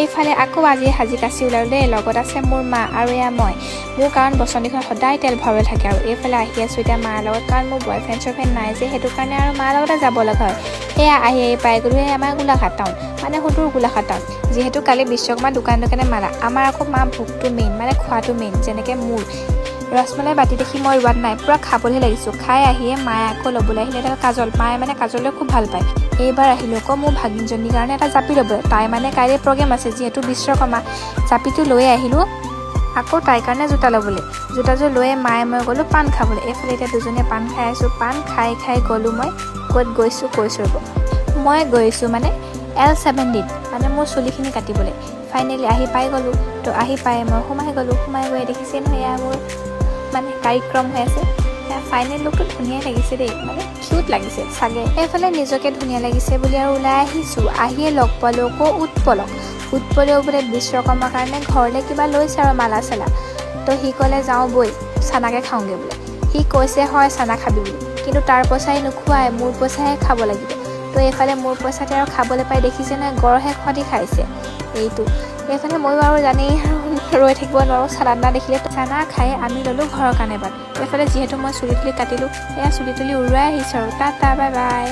এইফালে আকৌ আজি সাজি কাচি ওলালো দেই। লগত আছে মোৰ মা আৰু এয়া মই। মোৰ কাৰণ বচন্তিখন সদায় তেল ভৰাবলৈ থাকে আৰু এইফালে আহি আছোঁ এতিয়া মাৰ লগত, কাৰণ মোৰ বয়ফ্ৰেণ্ড চয়ফ্ৰেণ্ড নাই যে, সেইটো কাৰণে আৰু মাৰ লগতে যাব লগা হয়। এয়া আহি পাই গ'লো আমাৰ গোলাঘাট টাউন, মানে সুদূৰ গোলাঘাট টাউন। যিহেতু কালি বিশ্বকৰ্মা দোকানে মাৰা, আমাৰ আকৌ মা ভোগটো মেইন, মানে খোৱাটো মেইন। যেনেকৈ মোৰ ৰসমলাই বাতি দেখি মই ৰোৱাত নাই, পূৰা খাবলৈহে লাগিছোঁ। খাই আহিয়ে মায়ে আকৌ ল'বলৈ আহিলে এটা কাজল। মায়ে মানে কাজললৈ খুব ভাল পায়। এইবাৰ আহিলোঁ আকৌ মোৰ ভাগিনজনীৰ কাৰণে এটা জাপি ল'বলৈ। তাই মানে কাইলৈ প্ৰগ্ৰেম আছে, যিহেতু বিশ্বকৰ্মা। জাপিটো লৈ আহিলোঁ। আকৌ তাইৰ কাৰণে জোতা ল'বলৈ। জোতাযোৰ লৈয়ে মায়ে মই গ'লোঁ পাণ খাবলৈ। এইফালে এতিয়া দুজনীয়ে পাণ খাই আছোঁ। পাণ খাই গ'লোঁ মই ক'ত গৈছোঁ কৈছোঁ ৰ'ব। মই গৈছোঁ মানে L70, মানে মোৰ চুলিখিনি কাটিবলৈ। ফাইনেলি আহি পাই গ'লোঁ। তো আহি পাই মই সোমাই গ'লোঁ। সোমাই গৈ দেখিছে নহয় এয়া মোৰ মানে কাৰ্যক্ৰম হৈ আছে। ফাইনেল লুকটো ধুনীয়া লাগিছে দেই, মানে কিউট লাগিছে চাগে। এইফালে নিজকে ধুনীয়া লাগিছে বুলি আৰু ওলাই আহিছোঁ। আহিয়ে লগ পালোঁ আকৌ উৎপলেও বোলে বিশ্বকৰ্মাৰ কাৰণে ঘৰলৈ কিবা লৈছে আৰু মালা চালা। তো সি ক'লে যাওঁ বৈ চানাকে খাওঁগৈ বোলে। সি কৈছে হয় চানা খাবি বুলি, কিন্তু তাৰ পইচাই নোখোৱাই, মোৰ পইচাহে খাব লাগিব। তো এইফালে মোৰ পইচাতে আৰু খাবলৈ পাই দেখিছে নহয় গড়হে খোৱাদি খাইছে এইটো। এইফালে ময়ো আৰু জানেই আৰু ৰৈ থাকিব নোৱাৰোঁ, চানা দেখিলে। চানা খাই আমি ল'লোঁ ঘৰৰ কাৰণে বাট। এইফালে যিহেতু মই চুলি তুলি কাটিলোঁ, এয়া চুলি তুলি উৰুৱাই আহিছোঁ আৰু টাটা বাই বাই।